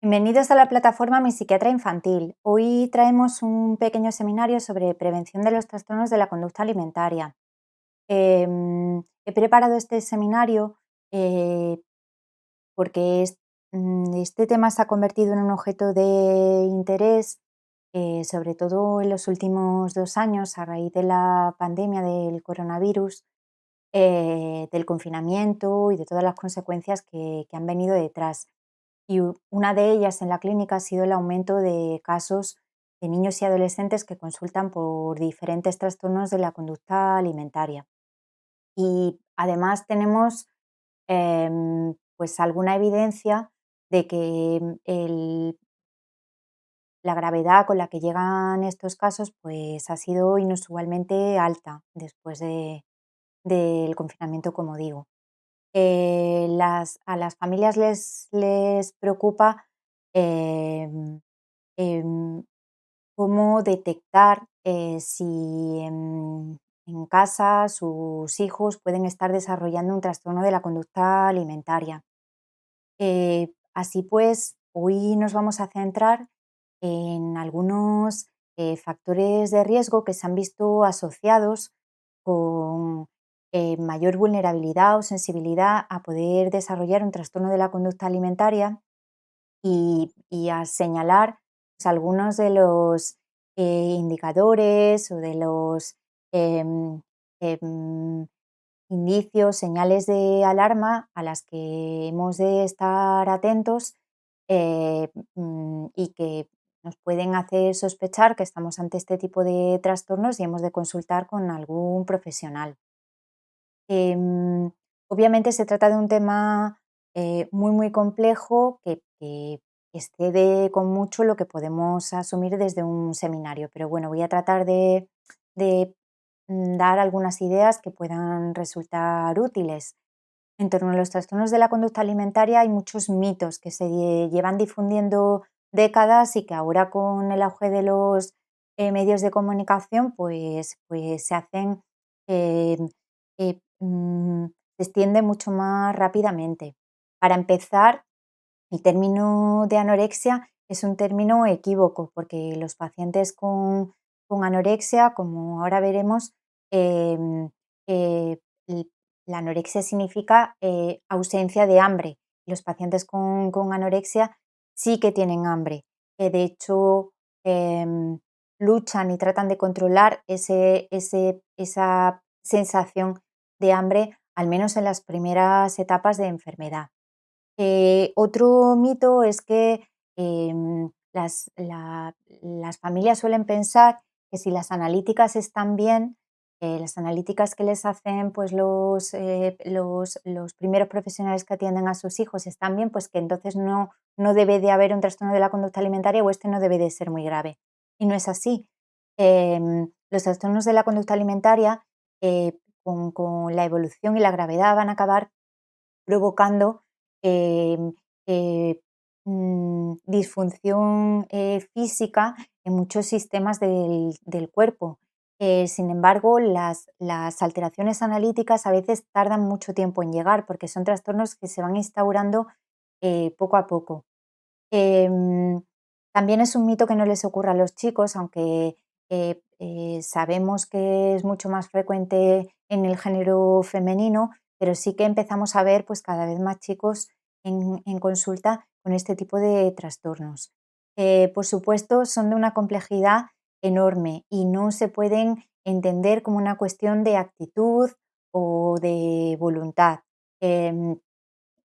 Bienvenidos a la plataforma Mi Psiquiatra Infantil. Hoy traemos un pequeño seminario sobre prevención de los trastornos de la conducta alimentaria. He preparado este seminario eh, porque este tema se ha convertido en un objeto de interés, sobre todo en los últimos 2 años, a raíz de la pandemia del coronavirus, del confinamiento y de todas las consecuencias que han venido detrás. Y una de ellas en la clínica ha sido el aumento de casos de niños y adolescentes que consultan por diferentes trastornos de la conducta alimentaria. Y además tenemos pues alguna evidencia de que la gravedad con la que llegan estos casos pues ha sido inusualmente alta después del confinamiento, como digo. A las familias les preocupa em, em, cómo detectar si en casa sus hijos pueden estar desarrollando un trastorno de la conducta alimentaria. Así pues, hoy nos vamos a centrar en algunos factores de riesgo que se han visto asociados con mayor vulnerabilidad o sensibilidad a poder desarrollar un trastorno de la conducta alimentaria y a señalar pues, algunos de los indicadores o de los em, em, indicios, señales de alarma a las que hemos de estar atentos y que nos pueden hacer sospechar que estamos ante este tipo de trastornos y hemos de consultar con algún profesional. Em, Obviamente se trata de un tema muy complejo que excede con mucho lo que podemos asumir desde un seminario, pero bueno, voy a tratar de dar algunas ideas que puedan resultar útiles. En torno a los trastornos de la conducta alimentaria hay muchos mitos que se llevan difundiendo décadas y que ahora con el auge de los medios de comunicación pues se hacen, eh, eh, mm, se extiende mucho más rápidamente. Para empezar, el término de anorexia es un término equívoco porque los pacientes con anorexia, como ahora veremos, em, eh, l- la anorexia significa ausencia de hambre. Los pacientes con anorexia sí que tienen hambre. De hecho, em, luchan y tratan de controlar esa sensación de hambre, al menos en las primeras etapas de enfermedad. Otro mito es que las familias suelen pensar que si las analíticas están bien, las analíticas que les hacen pues, los primeros profesionales que atienden a sus hijos están bien, pues que entonces no debe de haber un trastorno de la conducta alimentaria o este no debe de ser muy grave. Y no es así. Los trastornos de la conducta alimentaria, con la evolución y la gravedad, van a acabar provocando em, eh, disfunción física en muchos sistemas del cuerpo. Sin embargo, las alteraciones analíticas a veces tardan mucho tiempo en llegar porque son trastornos que se van instaurando poco a poco. Em, También es un mito que no les ocurra a los chicos, aunque sabemos que es mucho más frecuente en el género femenino, pero sí que empezamos a ver pues, cada vez más chicos en consulta con este tipo de trastornos. Por supuesto, son de una complejidad enorme y no se pueden entender como una cuestión de actitud o de voluntad. Em,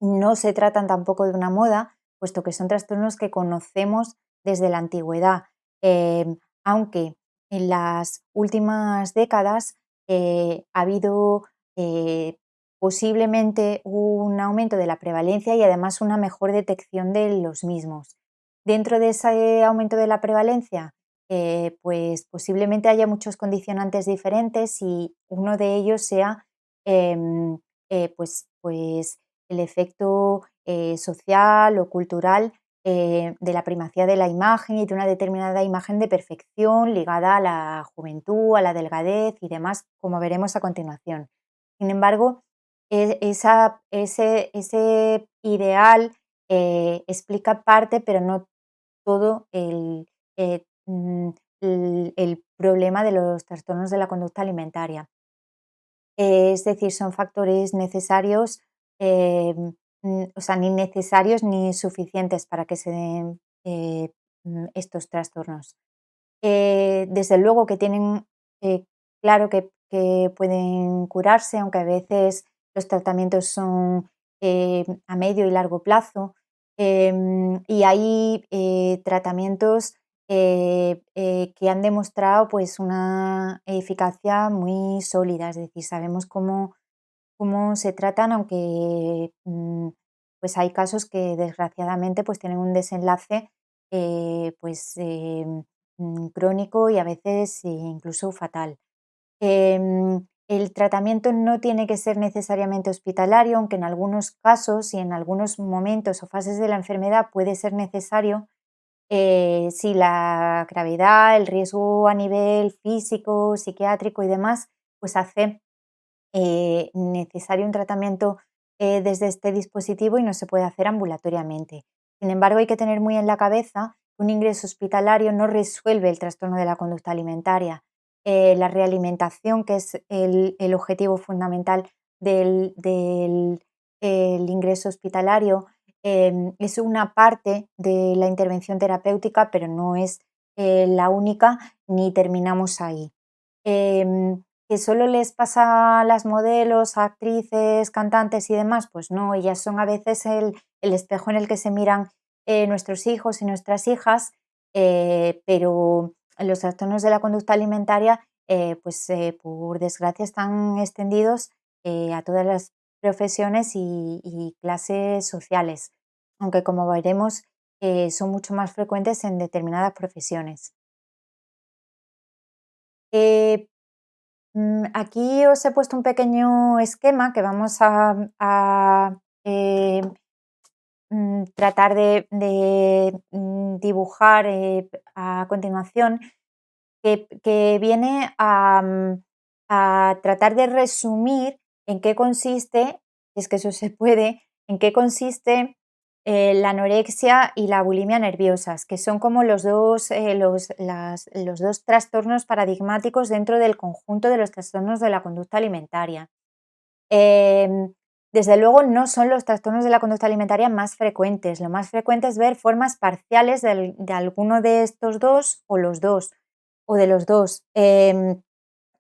no se tratan tampoco de una moda, puesto que son trastornos que conocemos desde la antigüedad, aunque en las últimas décadas ha habido eh, posiblemente un aumento de la prevalencia y además una mejor detección de los mismos. Dentro de ese aumento de la prevalencia, pues posiblemente haya muchos condicionantes diferentes y uno de ellos sea em, pues el efecto social o cultural de la primacía de la imagen y de una determinada imagen de perfección ligada a la juventud, a la delgadez y demás, como veremos a continuación. Sin embargo, ese ideal explica parte, pero no todo el problema de los trastornos de la conducta alimentaria. Es decir, son factores necesarios, o sea, ni necesarios ni suficientes para que se den estos trastornos. Desde luego que tienen, claro que pueden curarse, aunque a veces los tratamientos son a medio y largo plazo. Y hay tratamientos que han demostrado pues una eficacia muy sólida, es decir, sabemos cómo se tratan, aunque pues hay casos que desgraciadamente pues tienen un desenlace pues crónico y a veces incluso fatal. El tratamiento no tiene que ser necesariamente hospitalario, aunque en algunos casos y en algunos momentos o fases de la enfermedad puede ser necesario si la gravedad, el riesgo a nivel físico, psiquiátrico y demás, pues hace necesario un tratamiento desde este dispositivo y no se puede hacer ambulatoriamente. Sin embargo, hay que tener muy en la cabeza que un ingreso hospitalario no resuelve el trastorno de la conducta alimentaria. La realimentación, que es el objetivo fundamental del ingreso hospitalario, es una parte de la intervención terapéutica, pero no es la única, ni terminamos ahí. Em, ¿Que solo les pasa a las modelos, a actrices, cantantes y demás? Pues no, ellas son a veces el espejo en el que se miran nuestros hijos y nuestras hijas, pero los trastornos de la conducta alimentaria, pues por desgracia están extendidos a todas las profesiones y clases sociales, aunque como veremos son mucho más frecuentes en determinadas profesiones. Eh, Aquí os he puesto un pequeño esquema que vamos a tratar de dibujar a continuación, que viene a tratar de resumir en qué consiste, si es que eso se puede, en qué consiste la anorexia y la bulimia nerviosas, que son como los dos trastornos paradigmáticos dentro del conjunto de los trastornos de la conducta alimentaria. Em, Desde luego no son los trastornos de la conducta alimentaria más frecuentes. Lo más frecuente es ver formas parciales de alguno de estos dos o los dos, o de los dos,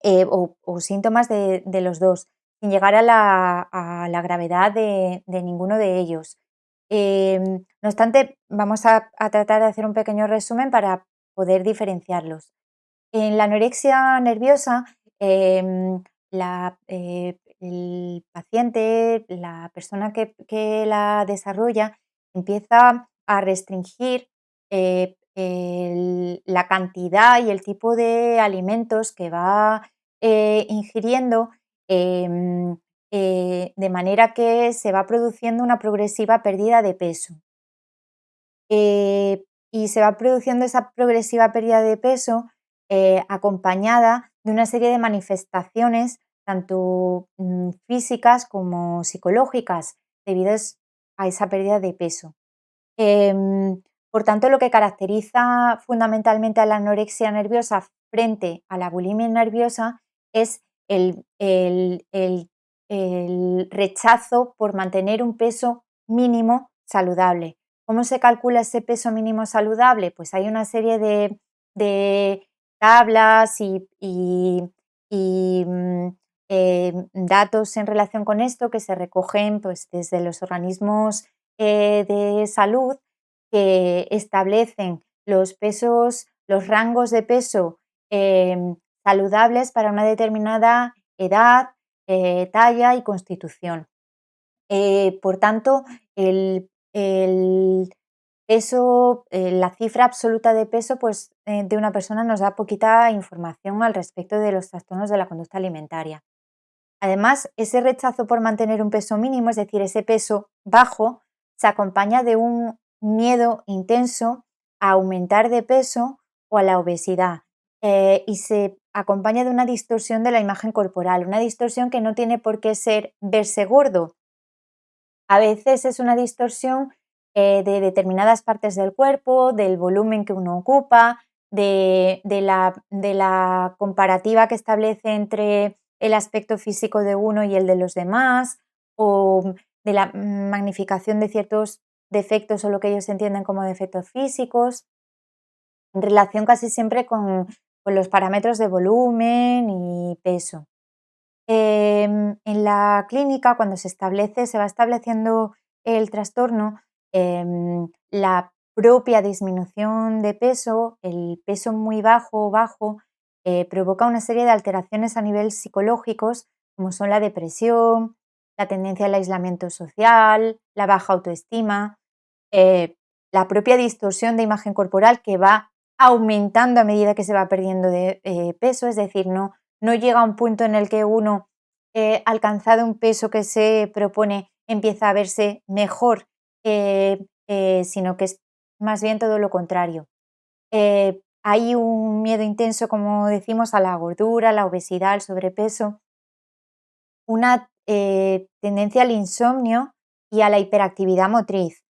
o síntomas de los dos, sin llegar a la gravedad de ninguno de ellos. No obstante, vamos a tratar de hacer un pequeño resumen para poder diferenciarlos. En la anorexia nerviosa, el paciente, la persona que la desarrolla, empieza a restringir la cantidad y el tipo de alimentos que va ingiriendo, em, de manera que se va produciendo una progresiva pérdida de peso. Y se va produciendo esa progresiva pérdida de peso acompañada de una serie de manifestaciones, tanto físicas como psicológicas, debidas a esa pérdida de peso. Por tanto, lo que caracteriza fundamentalmente a la anorexia nerviosa frente a la bulimia nerviosa es el rechazo por mantener un peso mínimo saludable. ¿Cómo se calcula ese peso mínimo saludable? Pues hay una serie de tablas y datos en relación con esto que se recogen pues, desde los organismos de salud, que establecen los pesos, los rangos de peso saludables para una determinada edad, talla y constitución. Por tanto, el peso, la cifra absoluta de peso pues, de una persona nos da poquita información al respecto de los trastornos de la conducta alimentaria. Además, ese rechazo por mantener un peso mínimo, es decir, ese peso bajo, se acompaña de un miedo intenso a aumentar de peso o a la obesidad. Y se acompaña de una distorsión de la imagen corporal, una distorsión que no tiene por qué ser verse gordo. A veces es una distorsión de determinadas partes del cuerpo, del volumen que uno ocupa, de la comparativa que establece entre el aspecto físico de uno y el de los demás, o de la magnificación de ciertos defectos o lo que ellos entienden como defectos físicos, en relación casi siempre con los parámetros de volumen y peso. En la clínica, cuando se va estableciendo el trastorno, la propia disminución de peso, el peso muy bajo o bajo, provoca una serie de alteraciones a nivel psicológicos, como son la depresión, la tendencia al aislamiento social, la baja autoestima, eh, la propia distorsión de imagen corporal que va aumentando a medida que se va perdiendo de peso, es decir, no llega a un punto en el que uno, alcanzado un peso que se propone, empieza a verse mejor, sino que es más bien todo lo contrario. Hay un miedo intenso, como decimos, a la gordura, a la obesidad, al sobrepeso, una tendencia al insomnio y a la hiperactividad motriz.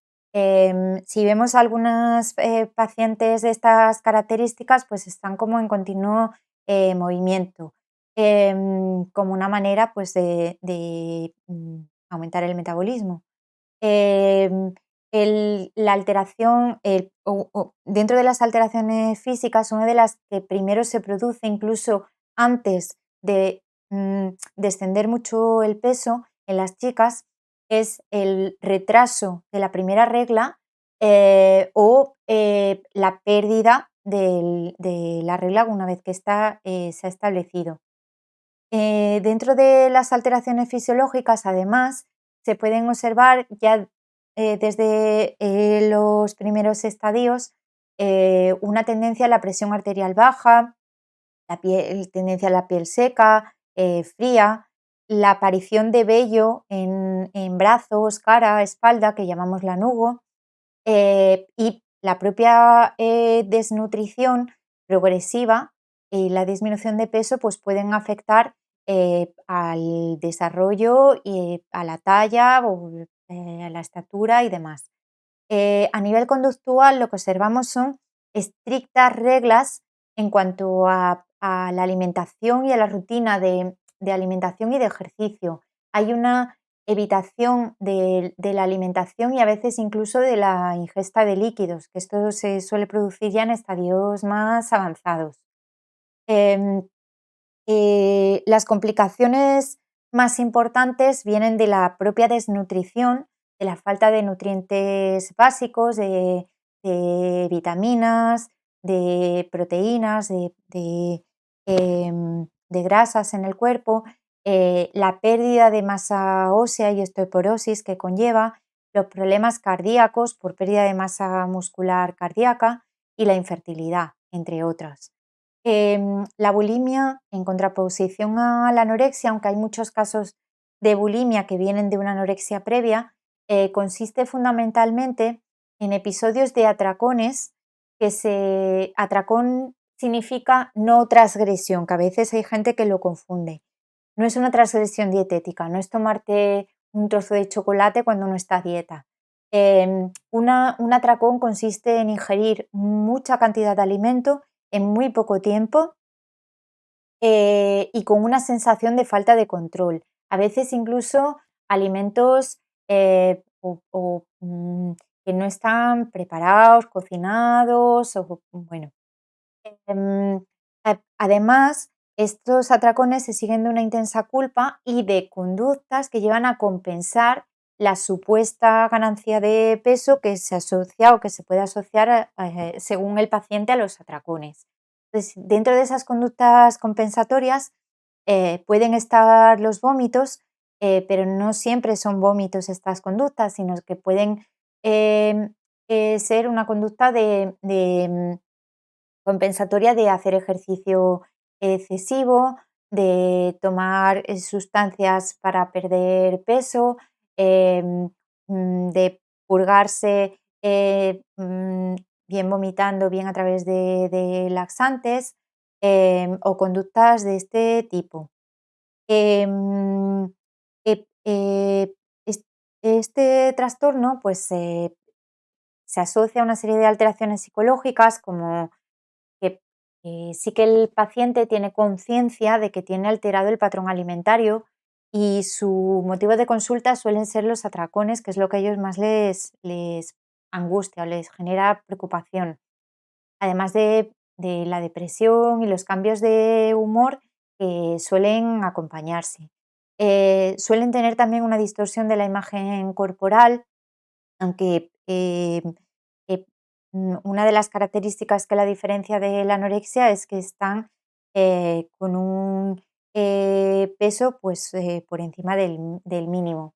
Si vemos algunas pacientes de estas características, pues están como en continuo movimiento, como una manera pues, de aumentar el metabolismo. Em, la alteración, dentro de las alteraciones físicas, una de las que primero se produce incluso antes de descender mucho el peso en las chicas es el retraso de la primera regla, o la pérdida de la regla una vez que esta se ha establecido. Dentro de las alteraciones fisiológicas, además, se pueden observar ya desde los primeros estadios una tendencia a la presión arterial baja, tendencia a la piel seca, fría, la aparición de vello en brazos, cara, espalda, que llamamos lanugo, y la propia desnutrición progresiva y la disminución de peso pues pueden afectar al desarrollo y a la talla o a la estatura y demás. A nivel conductual lo que observamos son estrictas reglas en cuanto a la alimentación y a la rutina de alimentación y de ejercicio. Hay una evitación de la alimentación y a veces incluso de la ingesta de líquidos, que esto se suele producir ya en estadios más avanzados. Em, las complicaciones más importantes vienen de la propia desnutrición, de la falta de nutrientes básicos, de vitaminas, de proteínas, de grasas en el cuerpo, la pérdida de masa ósea y osteoporosis que conlleva, los problemas cardíacos por pérdida de masa muscular cardíaca y la infertilidad, entre otras. La bulimia, en contraposición a la anorexia, aunque hay muchos casos de bulimia que vienen de una anorexia previa, consiste fundamentalmente en episodios de atracones atracón significa no transgresión, que a veces hay gente que lo confunde. No es una transgresión dietética, no es tomarte un trozo de chocolate cuando uno está a dieta. Un atracón consiste en ingerir mucha cantidad de alimento en muy poco tiempo, y con una sensación de falta de control. A veces incluso alimentos que no están preparados, cocinados, o bueno. Em, Además, estos atracones se siguen de una intensa culpa y de conductas que llevan a compensar la supuesta ganancia de peso que se asocia o que se puede asociar, según el paciente, a los atracones. Entonces, dentro de esas conductas compensatorias pueden estar los vómitos, pero no siempre son vómitos estas conductas, sino que pueden em, ser una conducta compensatoria de hacer ejercicio excesivo, de tomar sustancias para perder peso, de purgarse, bien vomitando, bien a través de laxantes, o conductas de este tipo. Em, ep- eh, es- este trastorno pues, se asocia a una serie de alteraciones psicológicas como que sí que el paciente tiene conciencia de que tiene alterado el patrón alimentario y su motivo de consulta suelen ser los atracones, que es lo que a ellos más les angustia o les genera preocupación. Además de la depresión y los cambios de humor que suelen acompañarse. Suelen tener también una distorsión de la imagen corporal, aunque una de las características que la diferencia de la anorexia es que están con un peso pues, por encima del mínimo.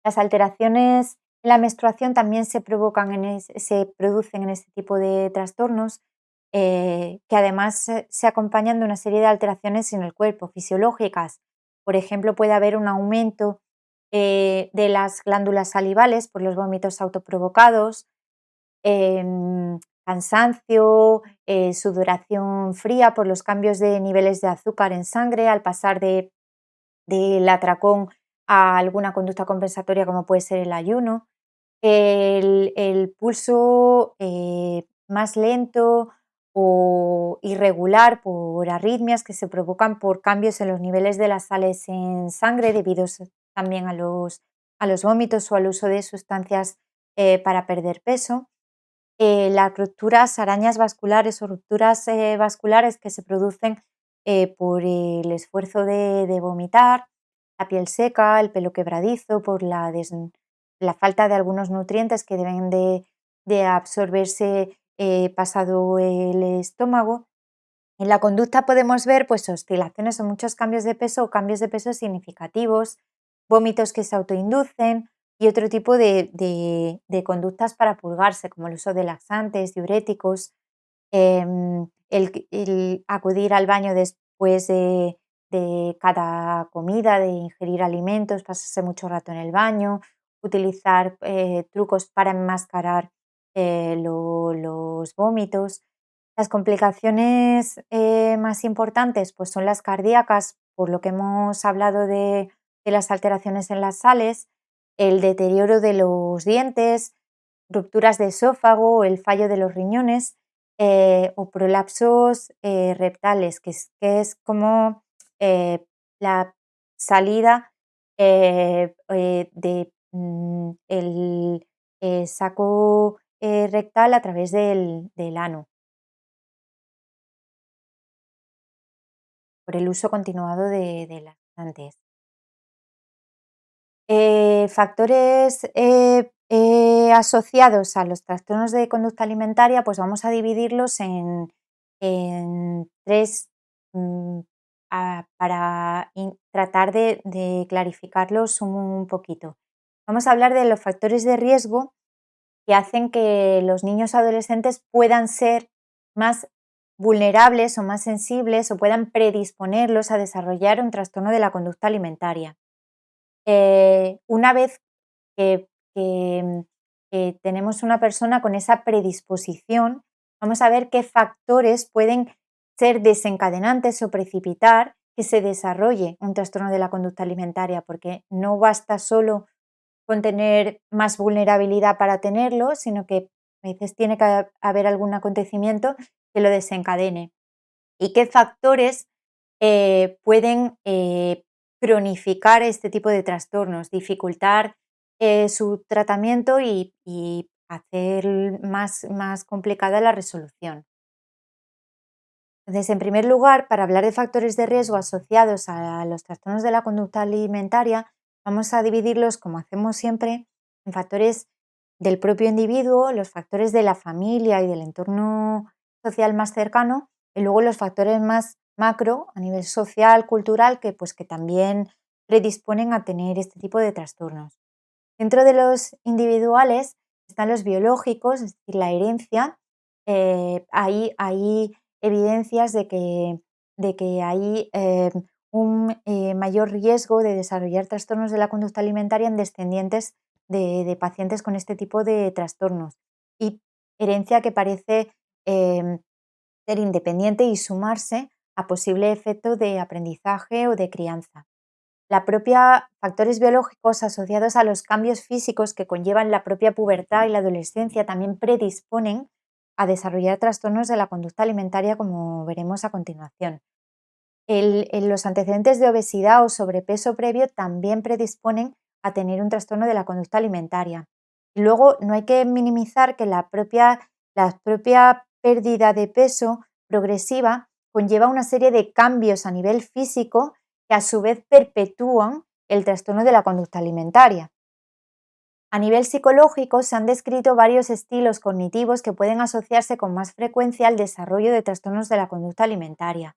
Las alteraciones en la menstruación también se producen en este tipo de trastornos, que además se acompañan de una serie de alteraciones en el cuerpo, fisiológicas. Por ejemplo, puede haber un aumento de las glándulas salivales por los vómitos autoprovocados, cansancio, sudoración fría por los cambios de niveles de azúcar en sangre al pasar del atracón a alguna conducta compensatoria como puede ser el ayuno, el pulso más lento o irregular por arritmias que se provocan por cambios en los niveles de las sales en sangre debidos también a los vómitos o al uso de sustancias para perder peso. Las rupturas, arañas vasculares o rupturas vasculares que se producen por el esfuerzo de vomitar, la piel seca, el pelo quebradizo, por la falta de algunos nutrientes que deben de absorberse pasado el estómago. En la conducta podemos ver pues, oscilaciones o muchos cambios de peso o cambios de peso significativos, vómitos que se autoinducen y otro tipo de conductas para purgarse, como el uso de laxantes, diuréticos, el acudir al baño después de cada comida, de ingerir alimentos, pasarse mucho rato en el baño, utilizar trucos para enmascarar los vómitos. Las complicaciones más importantes pues son las cardíacas, por lo que hemos hablado de las alteraciones en las sales, el deterioro de los dientes, rupturas de esófago, el fallo de los riñones o prolapsos rectales, que es como la salida de el saco rectal a través del ano, por el uso continuado de laxantes. Factores asociados a los trastornos de conducta alimentaria, pues vamos a dividirlos en tres para tratar de clarificarlos un poquito. Vamos a hablar de los factores de riesgo que hacen que los niños adolescentes puedan ser más vulnerables o más sensibles o puedan predisponerlos a desarrollar un trastorno de la conducta alimentaria. Una vez que, que, que tenemos una persona con esa predisposición, vamos a ver qué factores pueden ser desencadenantes o precipitar que se desarrolle un trastorno de la conducta alimentaria, porque no basta solo con tener más vulnerabilidad para tenerlo, sino que a veces tiene que haber algún acontecimiento que lo desencadene. ¿Y qué factores pueden cronificar este tipo de trastornos, dificultar su tratamiento y hacer más complicada la resolución? Entonces, en primer lugar, para hablar de factores de riesgo asociados a los trastornos de la conducta alimentaria, vamos a dividirlos, como hacemos siempre, en factores del propio individuo, los factores de la familia y del entorno social más cercano, y luego los factores más macro a nivel social, cultural, que también predisponen a tener este tipo de trastornos. Dentro de los individuales están los biológicos, es decir, la herencia. Hay evidencias de que hay un mayor riesgo de desarrollar trastornos de la conducta alimentaria en descendientes de pacientes con este tipo de trastornos. Y herencia que parece ser independiente y sumarse a posible efecto de aprendizaje o de crianza. la propia factores biológicos asociados a los cambios físicos que conllevan la propia pubertad y la adolescencia también predisponen a desarrollar trastornos de la conducta alimentaria, como veremos a continuación. Los antecedentes de obesidad o sobrepeso previo también predisponen a tener un trastorno de la conducta alimentaria. Y luego no hay que minimizar que la propia pérdida de peso progresiva conlleva una serie de cambios a nivel físico que a su vez perpetúan el trastorno de la conducta alimentaria. A nivel psicológico se han descrito varios estilos cognitivos que pueden asociarse con más frecuencia al desarrollo de trastornos de la conducta alimentaria.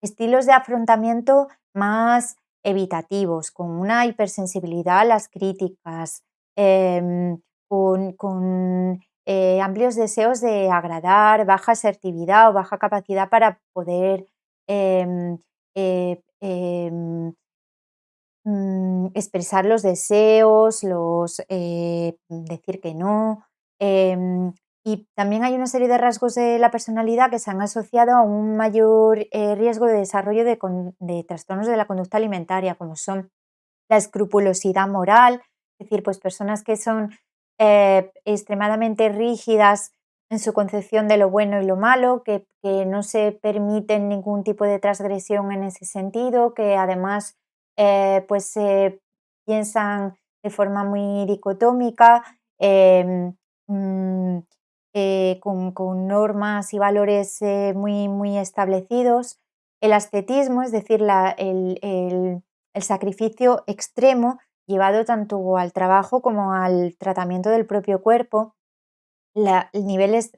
Estilos de afrontamiento más evitativos, con una hipersensibilidad a las críticas, con amplios deseos de agradar, baja asertividad o baja capacidad para poder em, eh, em, expresar los deseos, decir que no. Y también hay una serie de rasgos de la personalidad que se han asociado a un mayor riesgo de desarrollo de trastornos de la conducta alimentaria, como son la escrupulosidad moral, es decir, pues personas que son extremadamente rígidas en su concepción de lo bueno y lo malo, que no se permiten ningún tipo de transgresión en ese sentido, que además pues piensan de forma muy dicotómica, mm, con normas y valores muy, muy establecidos. El ascetismo, es decir, el sacrificio extremo llevado tanto al trabajo como al tratamiento del propio cuerpo, niveles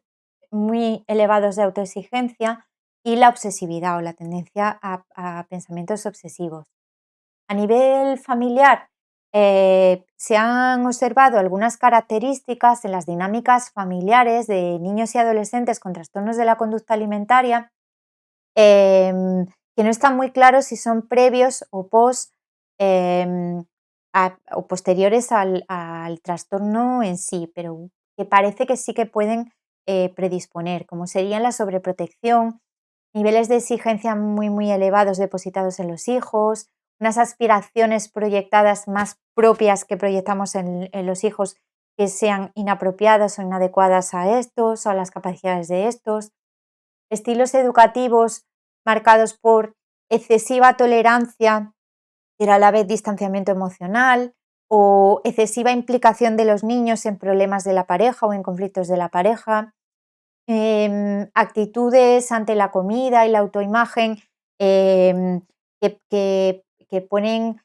muy elevados de autoexigencia y la obsesividad o la tendencia a pensamientos obsesivos. A nivel familiar, se han observado algunas características en las dinámicas familiares de niños y adolescentes con trastornos de la conducta alimentaria, que no están muy claros si son previos o em, o posteriores al trastorno en sí, pero que parece que sí que pueden predisponer, como serían la sobreprotección, niveles de exigencia muy, muy elevados depositados en los hijos, unas aspiraciones proyectadas más propias que proyectamos en los hijos que sean inapropiadas o inadecuadas a estos o a las capacidades de estos, estilos educativos marcados por excesiva tolerancia, pero a la vez distanciamiento emocional, o excesiva implicación de los niños en problemas de la pareja o en conflictos de la pareja, actitudes ante la comida y la autoimagen em, que ponen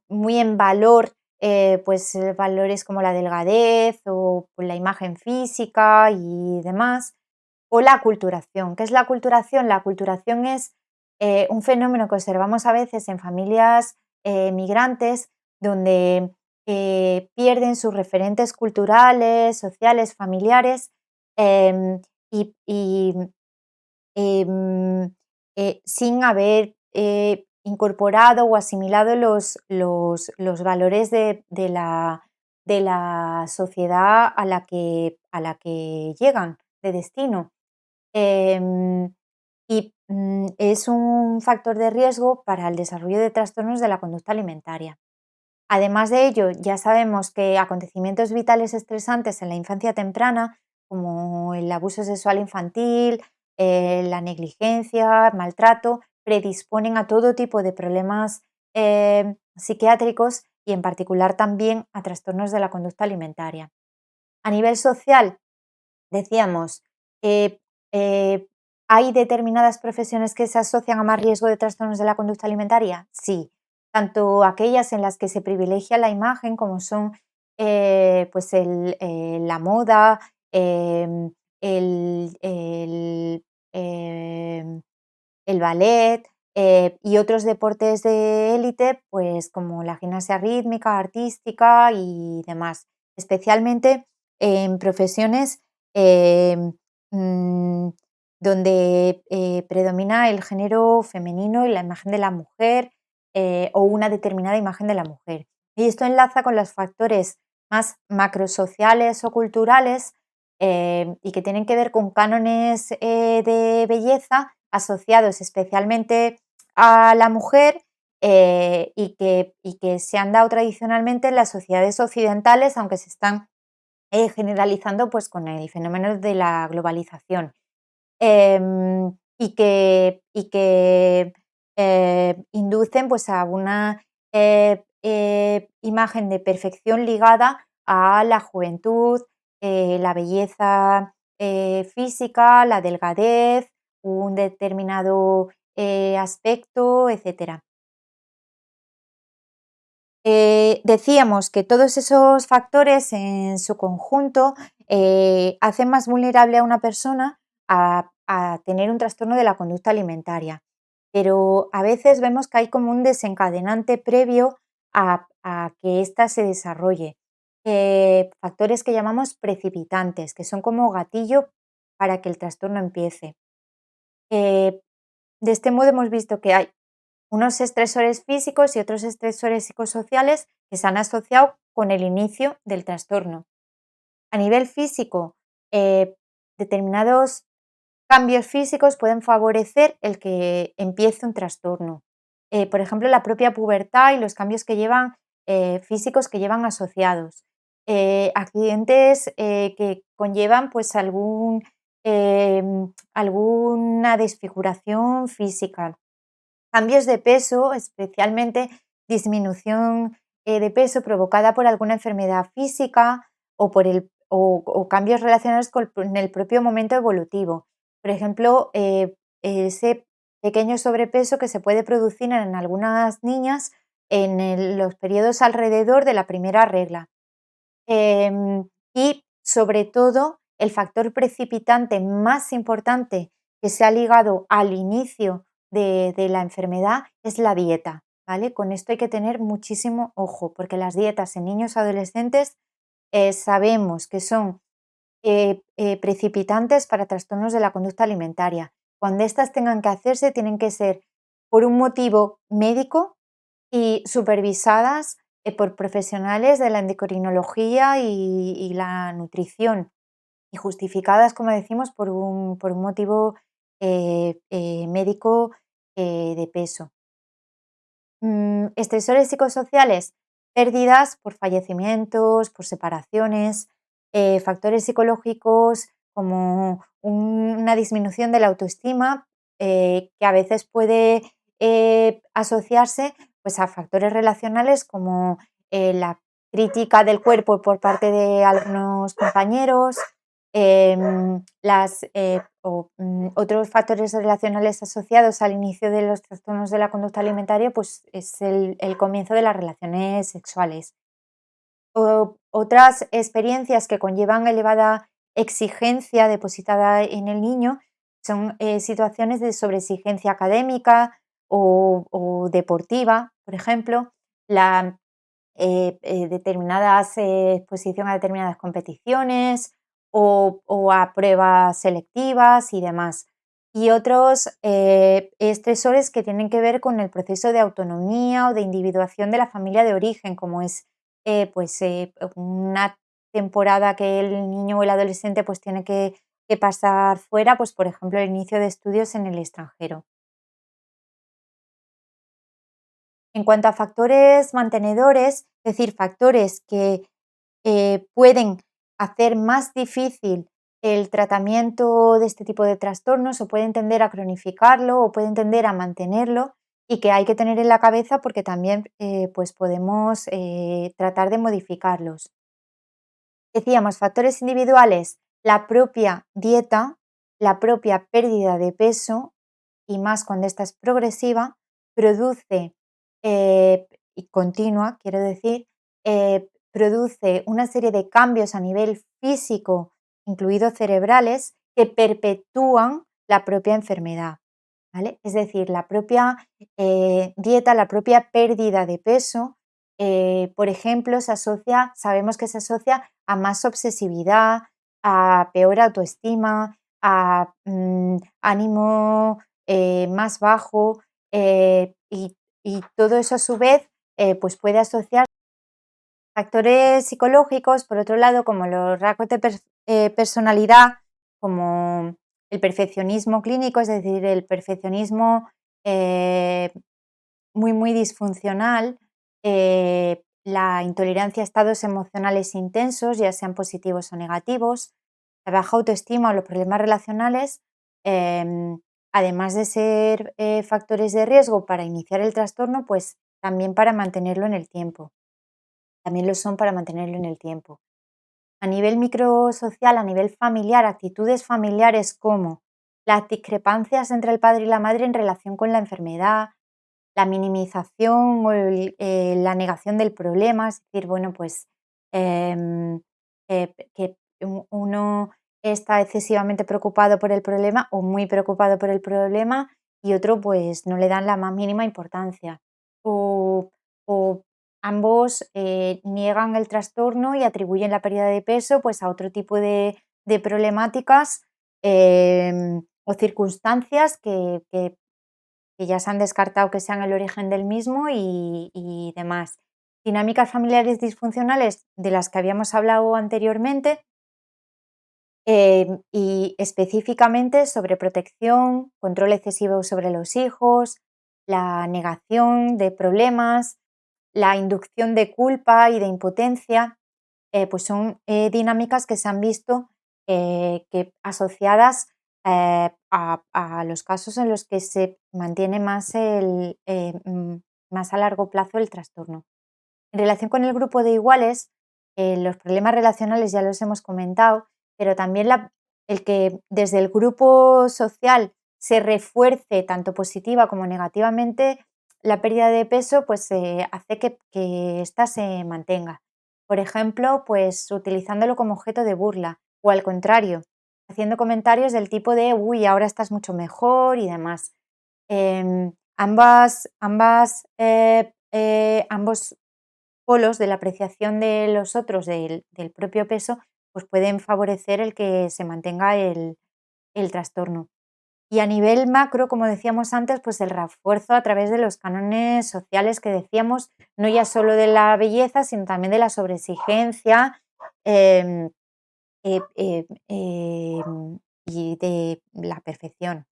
muy en valor pues, valores como la delgadez o la imagen física y demás, o la aculturación. ¿Qué es la aculturación? La aculturación es un fenómeno que observamos a veces en familias migrantes donde pierden sus referentes culturales, sociales, familiares, em, y sin haber incorporado o asimilado los valores de la sociedad a la que llegan de destino. Em, es un factor de riesgo para el desarrollo de trastornos de la conducta alimentaria. Además de ello, ya sabemos que acontecimientos vitales estresantes en la infancia temprana, como el abuso sexual infantil, la negligencia, maltrato, predisponen a todo tipo de problemas psiquiátricos y en particular también a trastornos de la conducta alimentaria. A nivel social, decíamos, eh, eh, ¿hay determinadas profesiones que se asocian a más riesgo de trastornos de la conducta alimentaria? Sí, tanto aquellas en las que se privilegia la imagen, como son pues la moda, em, em, el ballet y otros deportes de élite, pues como la gimnasia rítmica, artística y demás, especialmente en profesiones em, mm, donde predomina el género femenino y la imagen de la mujer o una determinada imagen de la mujer. Y esto enlaza con los factores más macrosociales o culturales y que tienen que ver con cánones de belleza asociados especialmente a la mujer y que se han dado tradicionalmente en las sociedades occidentales, aunque se están generalizando pues, con el fenómeno de la globalización. Y que inducen pues, a una imagen de perfección ligada a la juventud, la belleza física, la delgadez, un determinado aspecto, etcétera. Decíamos que todos esos factores en su conjunto hacen más vulnerable a una persona a tener un trastorno de la conducta alimentaria, pero a veces vemos que hay como un desencadenante previo a que ésta se desarrolle. Factores que llamamos precipitantes, que son como gatillo para que el trastorno empiece. Eh, de este modo hemos visto que hay unos estresores físicos y otros estresores psicosociales que se han asociado con el inicio del trastorno. A nivel físico, eh, determinados cambios físicos pueden favorecer el que empiece un trastorno. Por ejemplo, la propia pubertad y los cambios que llevan físicos que llevan asociados. Accidentes que conllevan pues alguna desfiguración física. Cambios de peso, especialmente disminución de peso provocada por alguna enfermedad física o cambios relacionados con el propio momento evolutivo. Por ejemplo, ese pequeño sobrepeso que se puede producir en algunas niñas en los periodos alrededor de la primera regla. Y sobre todo, el factor precipitante más importante que se ha ligado al inicio de la enfermedad es la dieta, ¿vale? Con esto hay que tener muchísimo ojo, porque las dietas en niños adolescentes sabemos que son precipitantes para trastornos de la conducta alimentaria. Cuando estas tengan que hacerse, tienen que ser por un motivo médico y supervisadas por profesionales de la endocrinología y la nutrición, y justificadas, como decimos, por un motivo médico de peso. Estresores psicosociales, pérdidas por fallecimientos, por separaciones, factores psicológicos como una disminución de la autoestima, que a veces puede asociarse pues, a factores relacionales como la crítica del cuerpo por parte de algunos compañeros, otros factores relacionales asociados al inicio de los trastornos de la conducta alimentaria, pues es el comienzo de las relaciones sexuales. Otras experiencias que conllevan elevada exigencia depositada en el niño son situaciones de sobreexigencia académica o deportiva, por ejemplo, la exposición a determinadas competiciones o a pruebas selectivas y demás. Y otros estresores que tienen que ver con el proceso de autonomía o de individuación de la familia de origen, como es una temporada que el niño o el adolescente pues, tiene que pasar fuera, pues, por ejemplo, el inicio de estudios en el extranjero. En cuanto a factores mantenedores, es decir, factores que pueden hacer más difícil el tratamiento de este tipo de trastornos o pueden tender a cronificarlo o pueden tender a mantenerlo y que hay que tener en la cabeza porque también pues podemos tratar de modificarlos. Decíamos, factores individuales, la propia dieta, la propia pérdida de peso y más cuando esta es progresiva, produce y continua, quiero decir, produce una serie de cambios a nivel físico, incluidos cerebrales, que perpetúan la propia enfermedad. ¿Vale? Es decir, la propia dieta, la propia pérdida de peso, por ejemplo, sabemos que se asocia a más obsesividad, a peor autoestima, a ánimo más bajo y todo eso a su vez pues puede asociar factores psicológicos, por otro lado, como los rasgos de personalidad, como el perfeccionismo clínico, es decir, el perfeccionismo muy disfuncional, la intolerancia a estados emocionales intensos, ya sean positivos o negativos, la baja autoestima o los problemas relacionales, em, además de ser factores de riesgo para iniciar el trastorno, pues también para mantenerlo en el tiempo. También lo son para mantenerlo en el tiempo. A nivel microsocial, a nivel familiar, actitudes familiares como las discrepancias entre el padre y la madre en relación con la enfermedad, la minimización o la negación del problema, es decir, bueno, pues em, que uno está excesivamente preocupado por el problema o muy preocupado por el problema y otro pues no le dan la más mínima importancia. O, o ambos niegan el trastorno y atribuyen la pérdida de peso pues a otro tipo de problemáticas o circunstancias que ya se han descartado que sean el origen del mismo y demás. Dinámicas familiares disfuncionales de las que habíamos hablado anteriormente y específicamente sobre protección, control excesivo sobre los hijos, la negación de problemas, la inducción de culpa y de impotencia, pues son dinámicas que se han visto que asociadas a los casos en los que se mantiene más a largo plazo el trastorno. En relación con el grupo de iguales, los problemas relacionales ya los hemos comentado, pero también el que desde el grupo social se refuerce tanto positiva como negativamente la pérdida de peso, pues hace que ésta se mantenga. Por ejemplo, pues utilizándolo como objeto de burla o al contrario, haciendo comentarios del tipo de, uy, ahora estás mucho mejor y demás. Ambos polos de la apreciación de los otros del propio peso, pues pueden favorecer el que se mantenga el trastorno. Y a nivel macro, como decíamos antes, pues el refuerzo a través de los cánones sociales que decíamos, no ya solo de la belleza, sino también de la sobreexigencia em, y de la perfección.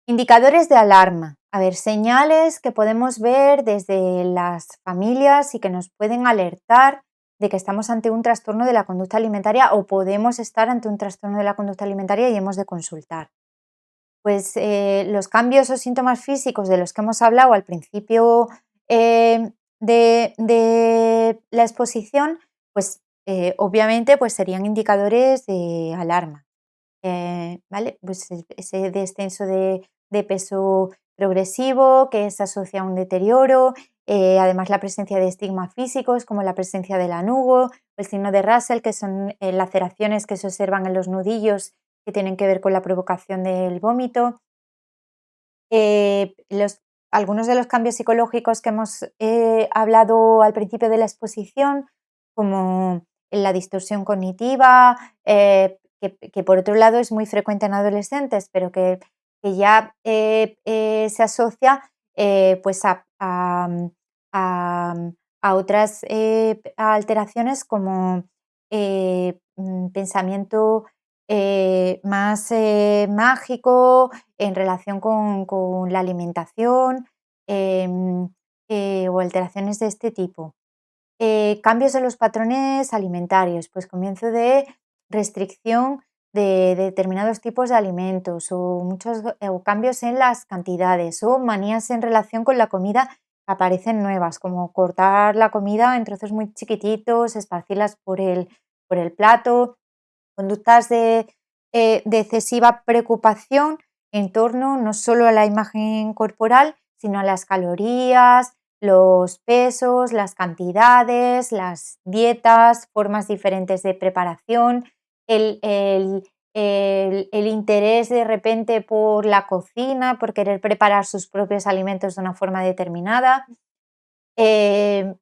Indicadores de alarma. A ver, señales que podemos ver desde las familias y que nos pueden alertar de que estamos ante un trastorno de la conducta alimentaria o podemos estar ante un trastorno de la conducta alimentaria y hemos de consultar. Pues los cambios o síntomas físicos de los que hemos hablado al principio de la exposición, pues obviamente pues serían indicadores de alarma. ¿Vale? Pues ese descenso de peso progresivo que se asocia a un deterioro, además la presencia de estigmas físicos como la presencia del anugo, el signo de Russell, que son laceraciones que se observan en los nudillos que tienen que ver con la provocación del vómito. Eh, los, Algunos de los cambios psicológicos que hemos hablado al principio de la exposición, como la distorsión cognitiva, que por otro lado es muy frecuente en adolescentes, pero que ya se asocia pues a- a otras alteraciones como pensamiento más mágico en relación con la alimentación em, o alteraciones de este tipo. Cambios en los patrones alimentarios, pues comienzo de restricción de determinados tipos de alimentos o muchos o cambios en las cantidades o manías en relación con la comida que aparecen nuevas, como cortar la comida en trozos muy chiquititos, esparcirlas por el plato, conductas de excesiva preocupación en torno no solo a la imagen corporal, sino a las calorías, los pesos, las cantidades, las dietas, formas diferentes de preparación, el, el- el interés de repente por la cocina, por querer preparar sus propios alimentos de una forma determinada,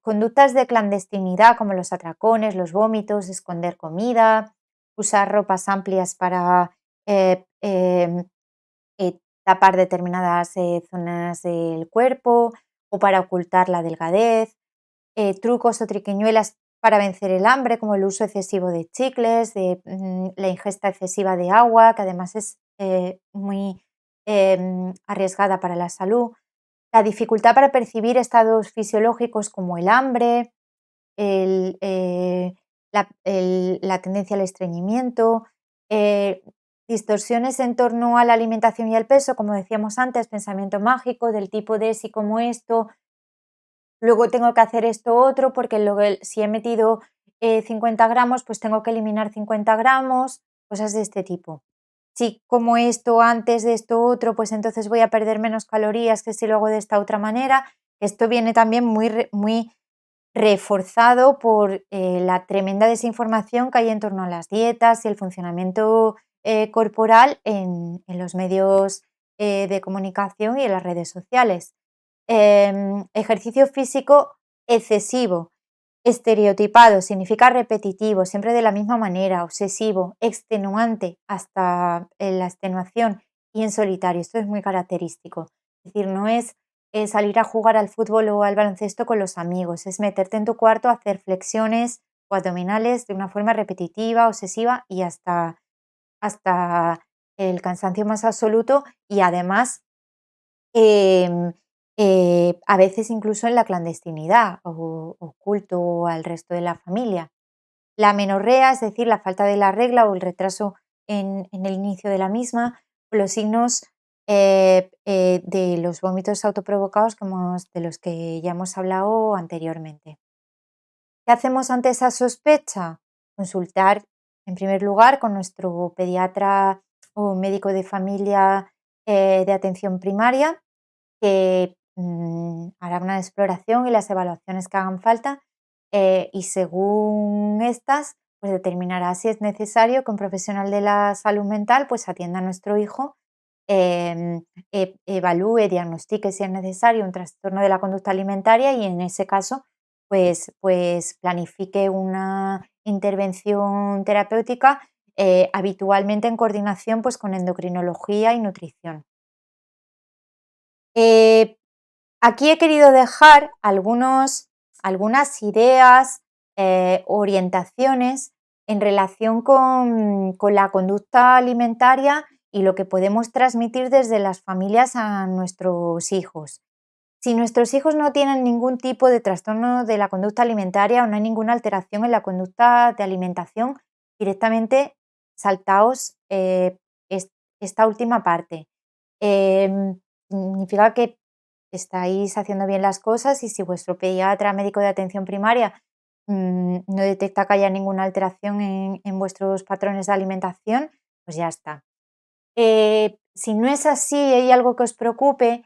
conductas de clandestinidad como los atracones, los vómitos, esconder comida, usar ropas amplias para eh, em, tapar determinadas zonas del cuerpo o para ocultar la delgadez, trucos o triquiñuelas para vencer el hambre, como el uso excesivo de chicles, la ingesta excesiva de agua, que además es muy arriesgada para la salud. La dificultad para percibir estados fisiológicos como el hambre, el, la tendencia al estreñimiento, eh, distorsiones en torno a la alimentación y al peso, como decíamos antes, pensamiento mágico del tipo de si como esto, luego tengo que hacer esto otro, porque luego si he metido 50 gramos, pues tengo que eliminar 50 gramos, cosas de este tipo. Si como esto antes de esto otro, pues entonces voy a perder menos calorías que si lo hago de esta otra manera. Esto viene también muy reforzado por la tremenda desinformación que hay en torno a las dietas y el funcionamiento corporal en los medios de comunicación y en las redes sociales. Ejercicio físico excesivo, estereotipado, significa repetitivo, siempre de la misma manera, obsesivo, extenuante, hasta la extenuación y en solitario. Esto es muy característico. Es decir, no es salir a jugar al fútbol o al baloncesto con los amigos, es meterte en tu cuarto a hacer flexiones o abdominales de una forma repetitiva, obsesiva y hasta el cansancio más absoluto y además em, a veces incluso en la clandestinidad o oculto al resto de la familia. La menorrea, es decir, la falta de la regla o el retraso en el inicio de la misma, o los signos de los vómitos autoprovocados de los que ya hemos hablado anteriormente. ¿Qué hacemos ante esa sospecha? Consultar en primer lugar con nuestro pediatra o médico de familia de atención primaria que hará una exploración y las evaluaciones que hagan falta y según estas, pues determinará si es necesario que un profesional de la salud mental pues atienda a nuestro hijo, evalúe, diagnostique si es necesario un trastorno de la conducta alimentaria y en ese caso pues planifique una intervención terapéutica habitualmente en coordinación pues con endocrinología y nutrición. Eh, Aquí he querido dejar algunas ideas, orientaciones en relación con la conducta alimentaria y lo que podemos transmitir desde las familias a nuestros hijos. Si nuestros hijos no tienen ningún tipo de trastorno de la conducta alimentaria o no hay ninguna alteración en la conducta de alimentación, directamente saltaos esta última parte. Significa que estáis haciendo bien las cosas y si vuestro pediatra, médico de atención primaria, no detecta que haya ninguna alteración en vuestros patrones de alimentación, pues ya está. Si no es así y hay algo que os preocupe,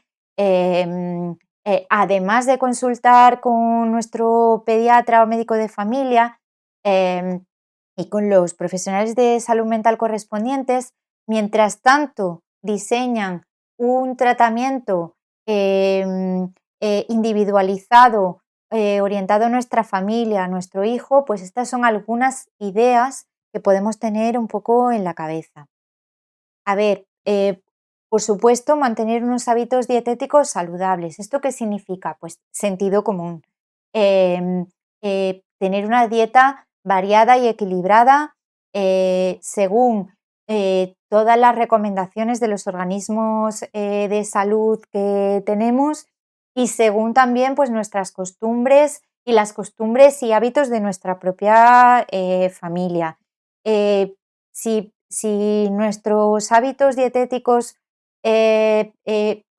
además de consultar con nuestro pediatra o médico de familia em, y con los profesionales de salud mental correspondientes, mientras tanto diseñan un tratamiento individualizado, orientado a nuestra familia, a nuestro hijo, pues estas son algunas ideas que podemos tener un poco en la cabeza. A ver, por supuesto, mantener unos hábitos dietéticos saludables. ¿Esto qué significa? Pues sentido común. Em, Tener una dieta variada y equilibrada según todas las recomendaciones de los organismos de salud que tenemos y según también pues, nuestras costumbres y las costumbres y hábitos de nuestra propia familia. Si nuestros hábitos dietéticos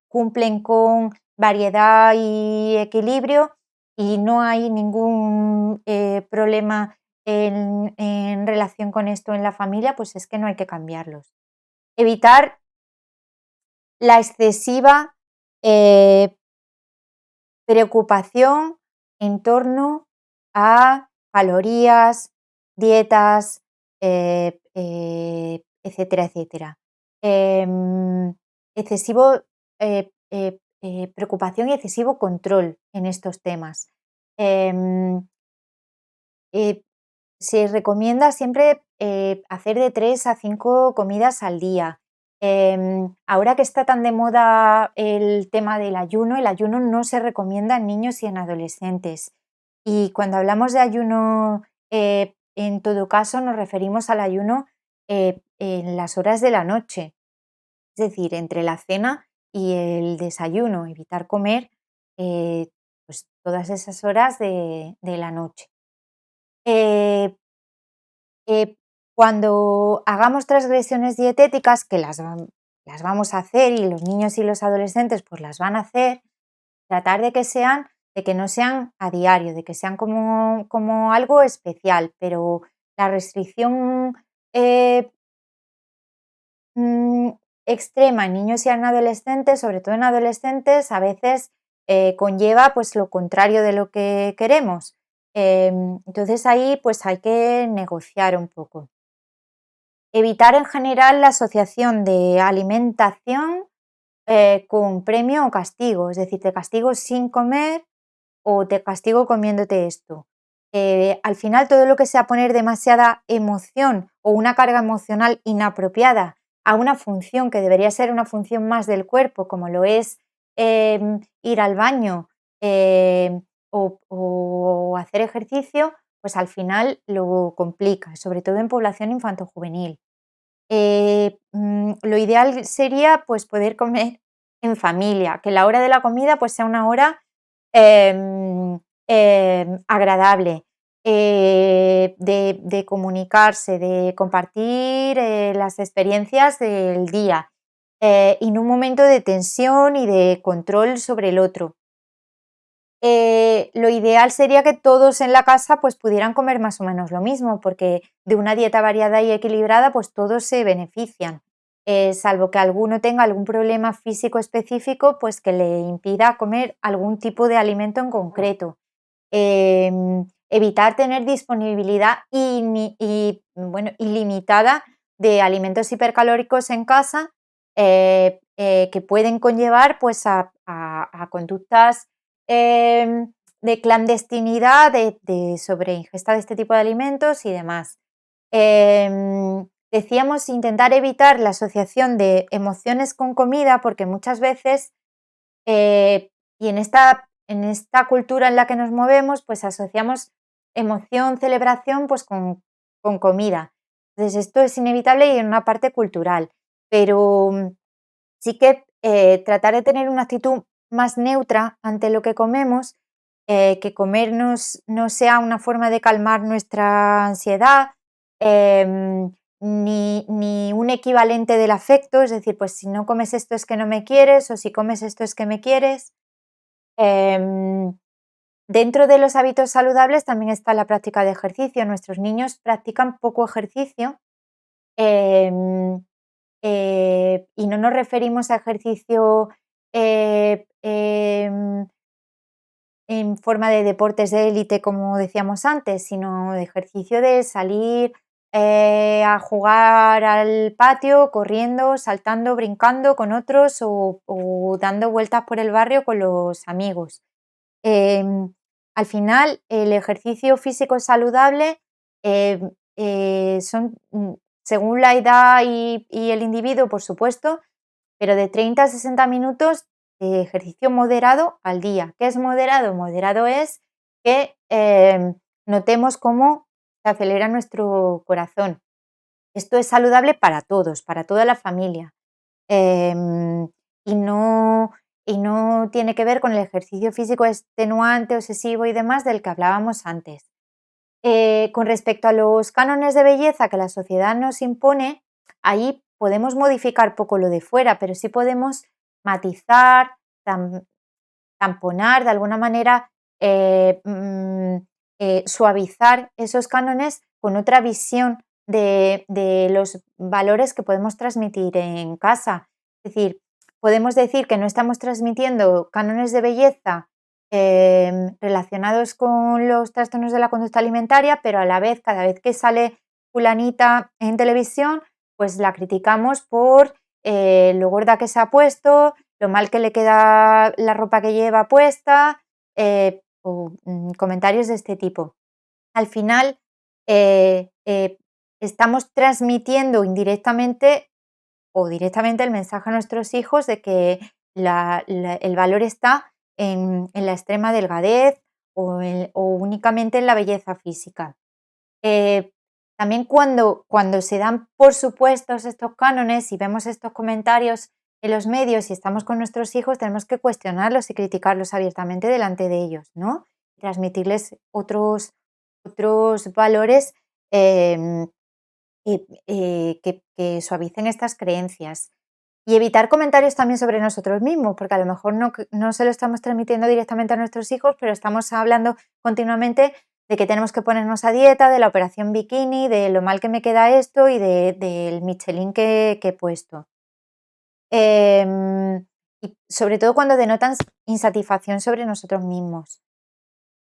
cumplen con variedad y equilibrio y no hay ningún problema en relación con esto en la familia, pues es que no hay que cambiarlos. Evitar la excesiva eh, preocupación en torno a calorías, dietas, etcétera, etcétera. Excesivo preocupación y excesivo control en estos temas. Em, eh, Se recomienda siempre hacer de 3 a 5 comidas al día. Ahora que está tan de moda el tema del ayuno, el ayuno no se recomienda en niños y en adolescentes. Y cuando hablamos de ayuno, en todo caso, nos referimos al ayuno en las horas de la noche, es decir, entre la cena y el desayuno, evitar comer pues todas esas horas de la noche. Eh, eh, Cuando hagamos transgresiones dietéticas, que las vamos a hacer y los niños y los adolescentes pues las van a hacer, tratar de que no sean a diario, de que sean como algo especial, pero la restricción eh, mm, extrema en niños y en adolescentes, sobre todo en adolescentes, a veces conlleva pues lo contrario de lo que queremos. Entonces ahí pues hay que negociar un poco. Evitar en general la asociación de alimentación con premio o castigo, es decir, te castigo sin comer o te castigo comiéndote esto. Al final, todo lo que sea poner demasiada emoción o una carga emocional inapropiada a una función que debería ser una función más del cuerpo, como lo es ir al baño o hacer ejercicio, pues al final lo complica, sobre todo en población infantojuvenil. Lo ideal sería pues poder comer en familia, que la hora de la comida pues sea una hora agradable, de comunicarse, de compartir las experiencias del día y no un momento de tensión y de control sobre el otro. Lo ideal sería que todos en la casa pues pudieran comer más o menos lo mismo, porque de una dieta variada y equilibrada pues todos se benefician, salvo que alguno tenga algún problema físico específico pues que le impida comer algún tipo de alimento en concreto. Evitar tener disponibilidad bueno, ilimitada de alimentos hipercalóricos en casa que pueden conllevar pues a conductas de clandestinidad, de sobreingesta de este tipo de alimentos y demás. Decíamos intentar evitar la asociación de emociones con comida porque muchas veces, y en esta cultura en la que nos movemos, pues asociamos emoción, celebración, pues con comida. Entonces esto es inevitable y en una parte cultural, pero sí que tratar de tener una actitud más neutra ante lo que comemos, que comernos no sea una forma de calmar nuestra ansiedad, ni un equivalente del afecto, es decir, pues si no comes esto es que no me quieres o si comes esto es que me quieres. Em, Dentro de los hábitos saludables también está la práctica de ejercicio. Nuestros niños practican poco ejercicio. em, y no nos referimos a ejercicio en forma de deportes de élite, como decíamos antes, sino de ejercicio de salir a jugar al patio, corriendo, saltando, brincando con otros o dando vueltas por el barrio con los amigos. Al final, el ejercicio físico saludable son, según la edad y el individuo, por supuesto, pero de 30 a 60 minutos de ejercicio moderado al día. ¿Qué es moderado? Moderado es que notemos cómo se acelera nuestro corazón. Esto es saludable para todos, para toda la familia. Em, y, no, y no tiene que ver con el ejercicio físico extenuante, obsesivo y demás del que hablábamos antes. Con respecto a los cánones de belleza que la sociedad nos impone, ahí podemos modificar poco lo de fuera, pero sí podemos matizar, tamponar, de alguna manera suavizar esos cánones con otra visión de los valores que podemos transmitir en casa. Es decir, podemos decir que no estamos transmitiendo cánones de belleza relacionados con los trastornos de la conducta alimentaria, pero a la vez, cada vez que sale fulanita en televisión, pues la criticamos por lo gorda que se ha puesto, lo mal que le queda la ropa que lleva puesta, o comentarios de este tipo. Al final, estamos transmitiendo indirectamente o directamente el mensaje a nuestros hijos de que el valor está en la extrema delgadez o únicamente en la belleza física. Eh, También cuando se dan por supuestos estos cánones y vemos estos comentarios en los medios y estamos con nuestros hijos, tenemos que cuestionarlos y criticarlos abiertamente delante de ellos, ¿no? Transmitirles otros valores em, que suavicen estas creencias. Y evitar comentarios también sobre nosotros mismos, porque a lo mejor no se lo estamos transmitiendo directamente a nuestros hijos, pero estamos hablando continuamente de que tenemos que ponernos a dieta, de la operación bikini, de lo mal que me queda esto y del Michelin que he puesto. Y sobre todo cuando denotan insatisfacción sobre nosotros mismos.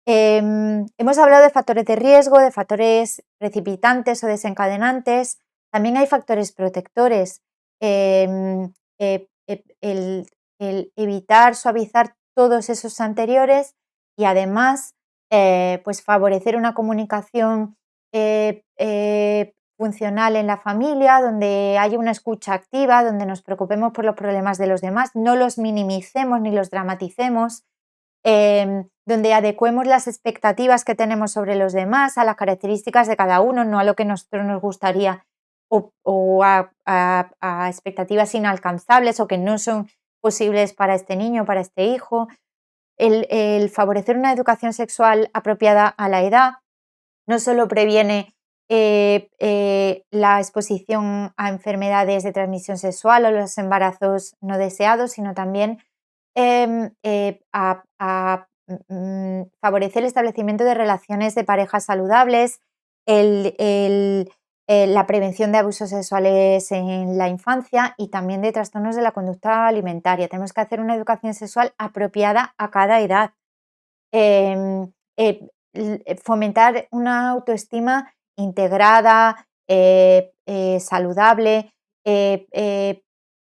Hemos hablado de factores de riesgo, de factores precipitantes o desencadenantes. También hay factores protectores. Em, el evitar, suavizar todos esos anteriores y además pues favorecer una comunicación funcional en la familia, donde haya una escucha activa, donde nos preocupemos por los problemas de los demás, no los minimicemos ni los dramaticemos, donde adecuemos las expectativas que tenemos sobre los demás a las características de cada uno, no a lo que a nosotros nos gustaría o a expectativas inalcanzables o que no son posibles para este niño, para este hijo. El favorecer una educación sexual apropiada a la edad no solo previene la exposición a enfermedades de transmisión sexual o los embarazos no deseados, sino también favorecer el establecimiento de relaciones de pareja saludables, la prevención de abusos sexuales en la infancia y también de trastornos de la conducta alimentaria. Tenemos que hacer una educación sexual apropiada a cada edad. Em, Fomentar una autoestima integrada, saludable,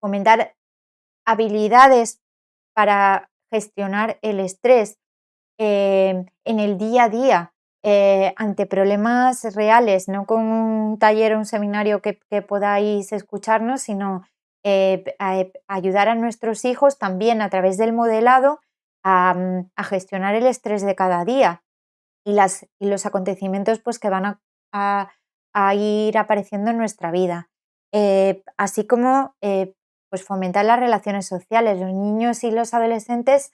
fomentar habilidades para gestionar el estrés en el día a día, ante problemas reales, no con un taller o un seminario que podáis escucharnos, sino ayudar a nuestros hijos también a través del modelado a gestionar el estrés de cada día y los acontecimientos pues, que van a- a ir apareciendo en nuestra vida. Así como pues fomentar las relaciones sociales. Los niños y los adolescentes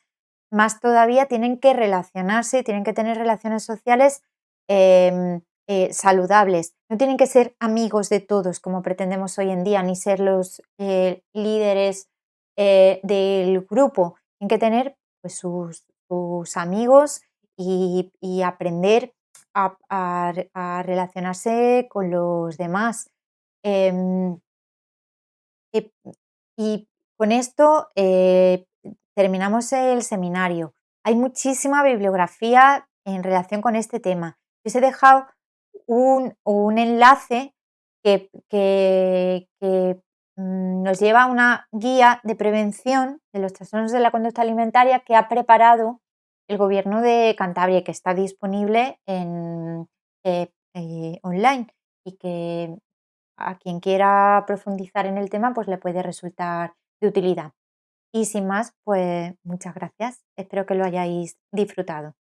más todavía tienen que relacionarse, tienen que tener relaciones sociales saludables. No tienen que ser amigos de todos como pretendemos hoy en día, ni ser los líderes del grupo. Tienen que tener pues, sus amigos y aprender a relacionarse con los demás. Em, eh, y con esto terminamos el seminario. Hay muchísima bibliografía en relación con este tema. Yo os he dejado un enlace que nos lleva a una guía de prevención de los trastornos de la conducta alimentaria que ha preparado el Gobierno de Cantabria y que está disponible online y que a quien quiera profundizar en el tema, pues le puede resultar de utilidad. Y sin más, pues muchas gracias. Espero que lo hayáis disfrutado.